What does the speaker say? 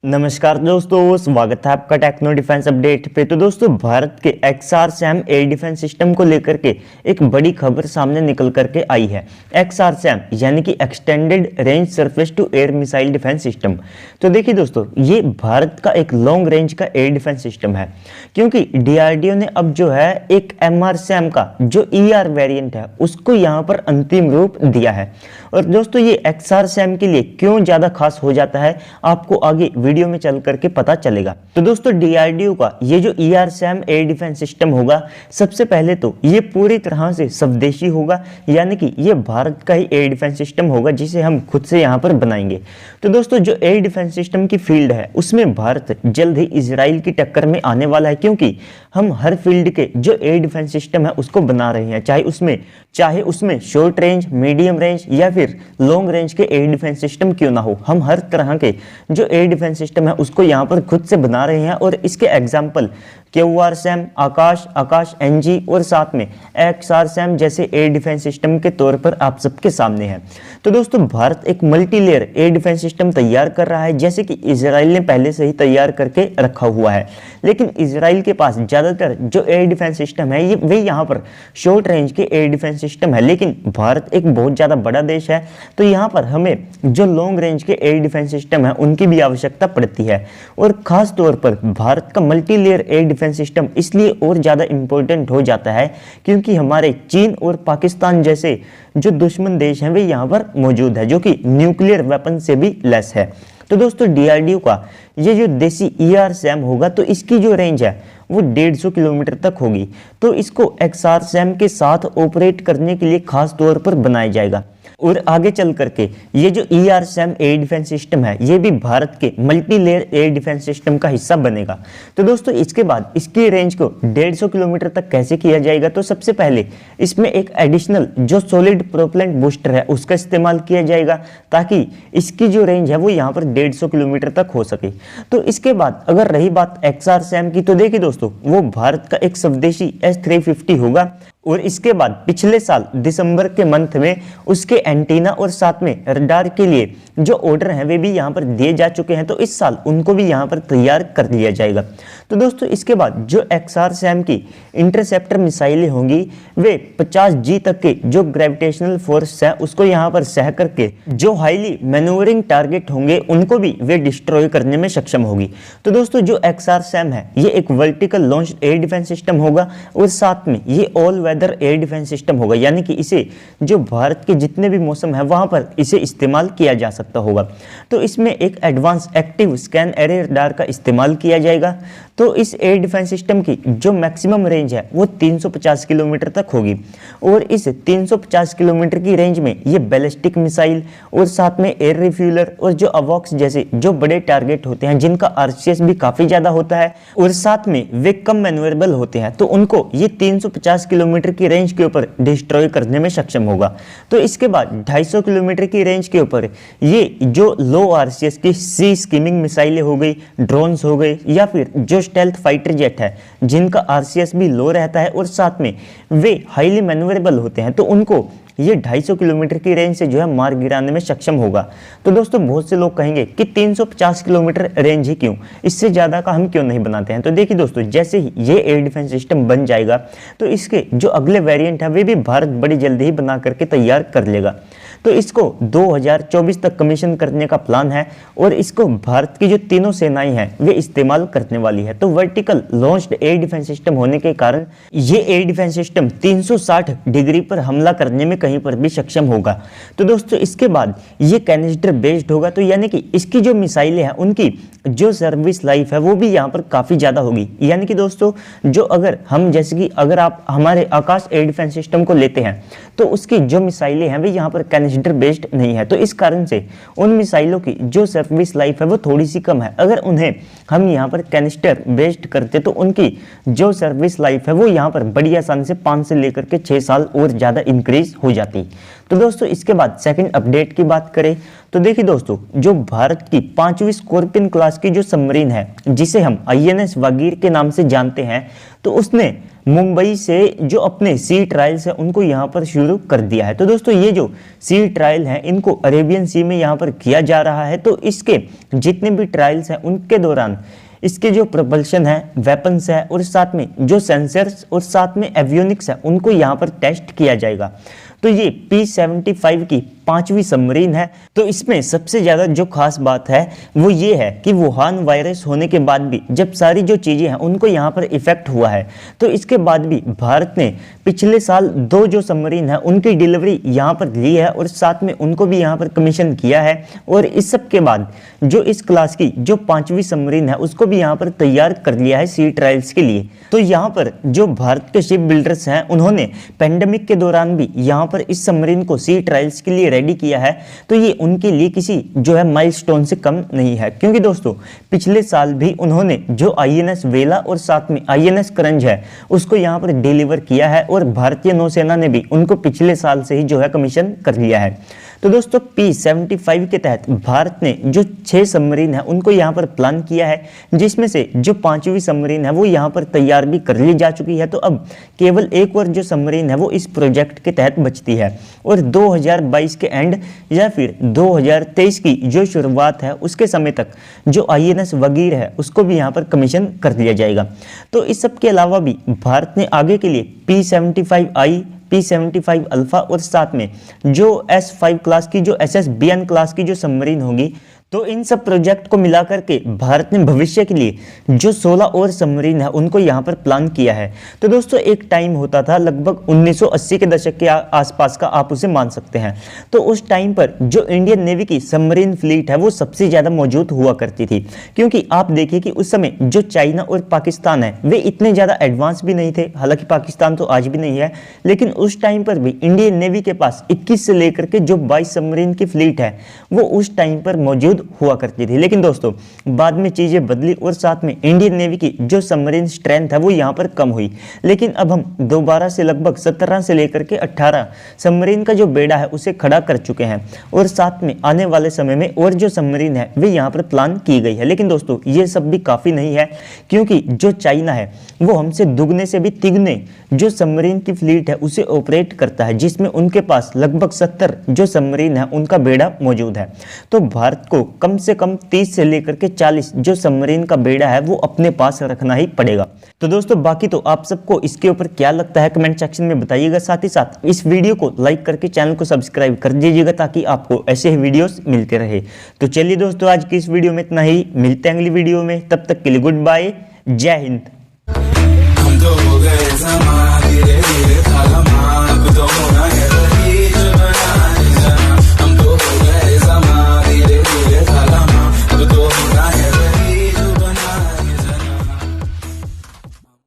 नमस्कार दोस्तों, स्वागत है आपका टेक्नो डिफेंस अपडेट पे। तो दोस्तों, भारत के XRSAM एयर डिफेंस सिस्टम को लेकर के एक बड़ी खबर सामने निकल करके आई है। XRSAM यानी कि extended range surface to air missile defence system. तो देखिए दोस्तों, ये भारत का एक लॉन्ग रेंज का एयर डिफेंस सिस्टम है, क्योंकि DRDO ने अब जो है एक MRSAM का जो ER वेरिएंट है उसको यहाँ पर अंतिम रूप दिया है। और दोस्तों, ये XRSAM के लिए क्यों ज़्यादा खास हो जाता है आपको आगे वीडियो में चल करके पता चलेगा। तो दोस्तों, DRDO का ये जो ERSAM एयर डिफेंस सिस्टम होगा, सबसे पहले तो ये पूरी तरह से स्वदेशी होगा, यानी कि ये भारत का ही एयर डिफेंस सिस्टम होगा जिसे हम खुद से यहाँ पर बनाएंगे। तो दोस्तों, जो एयर डिफेंस सिस्टम की फील्ड है उसमें भारत जल्द ही इजराइल की टक्कर में आने वाला है, क्योंकि हम हर फील्ड के जो एयर डिफेंस सिस्टम है उसको बना रहे हैं, चाहे उसमें शॉर्ट रेंज, मीडियम रेंज या फिर लॉन्ग रेंज के एयर डिफेंस सिस्टम क्यों ना हो, हम हर तरह के जो एयर डिफेंस सिस्टम है उसको यहाँ पर खुद से बना रहे हैं। और इसके एग्जाम्पल QRSAM, आकाश NG और साथ में XRSAM जैसे एयर डिफेंस सिस्टम के तौर पर आप सबके सामने है। तो दोस्तों, भारत एक multi layer air defence system तैयार कर रहा है, जैसे कि इजराइल ने पहले से ही तैयार करके रखा हुआ है। लेकिन इजराइल के पास ज़्यादातर जो एयर डिफेंस सिस्टम है वे यहाँ पर शॉर्ट रेंज के एयर डिफेंस सिस्टम है, लेकिन भारत एक बहुत ज़्यादा बड़ा देश है, तो यहाँ पर हमें जो लॉन्ग रेंज के एयर डिफेंस सिस्टम है उनकी भी आवश्यकता पड़ती है। और खास तौर पर भारत का multi layer air defence system इसलिए और ज़्यादा इंपॉर्टेंट हो जाता है क्योंकि हमारे चीन और पाकिस्तान जैसे जो दुश्मन देश हैं वे यहाँ पर मौजूद है, जो कि न्यूक्लियर वेपन से भी लेस है। तो दोस्तों, DRDO का ये जो देसी ERSAM होगा तो इसकी जो रेंज है वो 150 किलोमीटर तक होगी। तो इसको XRSAM के साथ ऑपरेट करने के लिए खास तौर पर बनाया जाएगा। और आगे चल करके ये जो ERSAM एयर डिफेंस सिस्टम है ये भी भारत के multi layer air defence system का हिस्सा बनेगा। तो दोस्तों, इसके बाद इसकी रेंज को 150 किलोमीटर तक कैसे किया जाएगा, तो सबसे पहले इसमें एक एडिशनल जो सॉलिड प्रोपेलेंट बूस्टर है उसका इस्तेमाल किया जाएगा, ताकि इसकी जो रेंज है वो यहाँ पर 150 किलोमीटर तक हो सके। तो इसके बाद अगर रही बात XRSAM की, तो देखिए दोस्तों, वो भारत का एक स्वदेशी S350 होगा। और इसके बाद पिछले साल दिसंबर के मंथ में उसके एंटीना और साथ में रडार के लिए जो ऑर्डर हैं वे भी यहाँ पर दिए जा चुके हैं, तो इस साल उनको भी यहाँ पर तैयार कर लिया जाएगा। तो दोस्तों, इसके बाद जो XRSAM की इंटरसेप्टर मिसाइलें होंगी वे 50G तक के जो ग्रेविटेशनल फोर्स है उसको यहाँ पर सह करके जो हाईली मैन्यूवरिंग टारगेट होंगे उनको भी वे डिस्ट्रॉय करने में सक्षम होगी। तो दोस्तों, जो XRSAM है ये एक vertical launch air defence system होगा और साथ में ये all weather air defence system होगा, यानी कि इसे जो भारत के जितने भी मौसम है वहां पर इसे इस्तेमाल किया जा सकता होगा। तो इसमें एक advance active scan array radar का इस्तेमाल किया जाएगा। तो इस एयर डिफेंस सिस्टम की जो मैक्सिमम रेंज है वो 350 किलोमीटर तक होगी। और इस 350 किलोमीटर की रेंज में ये बैलिस्टिक मिसाइल और साथ में एयर रिफ्यूलर और जो अवॉक्स जैसे जो बड़े टारगेट होते हैं जिनका RCS भी काफी ज्यादा होता है और साथ में वे कम मैन्यूरेबल होते हैं, तो उनको ये 350 किलोमीटर की रेंज के ऊपर डिस्ट्रॉय करने में सक्षम होगा। तो इसके बाद 250 किलोमीटर की रेंज के ऊपर ये जो लो RCS की सी स्कीमिंग मिसाइलें हो गई, ड्रोन्स हो गए या फिर जो स्टेल्थ फाइटर जेट है जिनका RCS भी लो रहता है और साथ में वे हाईली मैन्यूवरेबल होते हैं, तो उनको ये 250 किलोमीटर की रेंज से जो है मार गिराने में सक्षम होगा। तो दोस्तों, बहुत से लोग कहेंगे कि 350 किलोमीटर रेंज ही क्यों, इससे ज़्यादा का हम क्यों नहीं बनाते हैं। तो देखिए दोस्तों, जैसे ही ये एयर डिफेंस सिस्टम बन जाएगा तो इसके जो अगले वेरिएंट है वे भी भारत बड़ी जल्दी ही बना करके तैयार कर लेगा। तो इसको 2024 तक कमीशन करने का प्लान है और इसको भारत की जो तीनों सेनाएं हैं वे इस्तेमाल करने वाली है। तो vertical launched air defence system होने के कारण ये एयर डिफेंस सिस्टम 360 डिग्री पर हमला करने में कहीं पर भी सक्षम होगा। तो दोस्तों, इसके बाद ये कैनिस्टर बेस्ड होगा, तो यानी कि इसकी जो मिसाइलें हैं उनकी जो सर्विस लाइफ है वो भी यहाँ पर काफ़ी ज़्यादा होगी। यानी कि दोस्तों, जो अगर हम जैसे कि अगर आप हमारे आकाश एयर डिफेंस सिस्टम को लेते हैं तो उसकी जो मिसाइलें हैं वे यहाँ पर कैनिस्टर बेस्ड नहीं है, तो इस कारण से उन मिसाइलों की जो सर्विस लाइफ है वो थोड़ी सी कम है। अगर उन्हें हम यहाँ पर कैनिस्टर बेस्ड करते तो उनकी जो सर्विस लाइफ है वो यहाँ पर बड़ी आसानी से 5 से लेकर के 6 साल और ज़्यादा इंक्रीज हो जाती। तो दोस्तों इसके बाद सेकंड अपडेट की बात करें तो देखिए दोस्तों, जो भारत की 5वीं स्कॉर्पियन क्लास की जो सबमरीन है जिसे हम INS वागीर के नाम से जानते हैं, तो उसने मुंबई से जो अपने सी ट्रायल्स है उनको यहाँ पर शुरू कर दिया है। तो दोस्तों ये जो सी ट्रायल है इनको अरेबियन सी में यहाँ पर किया जा रहा है। तो इसके जितने भी ट्रायल्स हैं उनके दौरान इसके जो प्रपल्शन है, वेपन्स है और साथ में जो सेंसर्स और साथ में एवियोनिक्स है उनको यहाँ पर टेस्ट किया जाएगा। तो ये P-75 की 5वीं सबमरीन है। तो इसमें सबसे ज़्यादा जो खास बात है वो ये है कि वुहान वायरस होने के बाद भी जब सारी जो चीज़ें हैं उनको यहाँ पर इफेक्ट हुआ है, तो इसके बाद भी भारत ने पिछले साल 2 जो सबमरीन है उनकी डिलीवरी यहाँ पर ली है और साथ में उनको भी यहाँ पर कमीशन किया है। और इस सब के बाद जो इस क्लास की जो 5वीं सबमरीन है उसको भी यहाँ पर तैयार कर लिया है सी ट्रायल्स के लिए। तो यहाँ पर जो भारत के शिप बिल्डर्स हैं उन्होंने पेंडेमिक के दौरान भी यहाँ पर इस सबमरीन को सी ट्रायल्स के लिए रेडी किया है। तो ये उनके लिए किसी जो है माइलस्टोन से कम नहीं है, क्योंकि दोस्तों पिछले साल भी उन्होंने जो INS वेला और साथ में INS करंज है उसको यहाँ पर डिलीवर किया है और भारतीय नौसेना ने भी उनको पिछले साल से ही जो है कमीशन कर लिया है। तो दोस्तों P-75 के तहत भारत ने जो 6 सबमरीन है उनको यहाँ पर प्लान किया है, जिसमें से जो 5वीं सबमरीन है वो यहाँ पर तैयार भी कर ली जा चुकी है। तो अब केवल एक और जो सबमरीन है वो इस प्रोजेक्ट के तहत बचती है और 2022 के एंड या फिर 2023 की जो शुरुआत है उसके समय तक जो INS वागीर है उसको भी यहाँ पर कमीशन कर दिया जाएगा। तो इस सब के अलावा भी भारत ने आगे के लिए P-75I, P-75 अल्फा और साथ में जो S5 क्लास की जो SSBN क्लास की जो सबमरीन होगी, तो इन सब प्रोजेक्ट को मिलाकर के भारत ने भविष्य के लिए जो 16 और सबमरीन है उनको यहाँ पर प्लान किया है। तो दोस्तों एक टाइम होता था लगभग 1980 के दशक के आसपास का, आप उसे मान सकते हैं। तो उस टाइम पर जो इंडियन नेवी की सबमरीन फ्लीट है वो सबसे ज़्यादा मौजूद हुआ करती थी, क्योंकि आप देखिए कि उस समय जो चाइना और पाकिस्तान है वे इतने ज़्यादा एडवांस भी नहीं थे। हालांकि पाकिस्तान तो आज भी नहीं है, लेकिन उस टाइम पर भी इंडियन नेवी के पास 21 से लेकर के जो 22 सबमरीन की फ्लीट है वो उस टाइम पर मौजूद हुआ करती थी। लेकिन दोस्तों बाद में चीजें बदली और साथ में इंडियन नेवी की जो सबमरीन स्ट्रेंथ है वो यहाँ पर कम हुई। लेकिन अब हम दोबारा से लगभग 17 से लेकर के 18 सबमरीन का जो बेड़ा है उसे खड़ा कर चुके हैं और साथ में आने वाले समय में और जो सबमरीन है वे यहाँ पर प्लान की गई है। लेकिन दोस्तों ये सब भी काफी नहीं है, क्योंकि जो चाइना है वो हमसे दुगने से भी तिगने जो सबमरीन की फ्लीट है उसे ऑपरेट करता है, जिसमें उनके पास लगभग 70 जो सबमरीन है उनका बेड़ा मौजूद है। तो भारत को कम से कम 30 से लेकर के 40 जो सबमरीन का बेड़ा है वो अपने पास रखना ही पड़ेगा। तो दोस्तों बाकी तो आप सबको इसके ऊपर क्या लगता है कमेंट सेक्शन में बताइएगा। साथ ही साथ इस वीडियो को लाइक करके चैनल को सब्सक्राइब कर दीजिएगा ताकि आपको ऐसे ही वीडियोस मिलते रहे। तो चलिए दोस्तों आज की इस वीडियो में इतना ही, मिलते हैं अगली वीडियो में, तब तक के लिए गुड बाय, जय हिंद।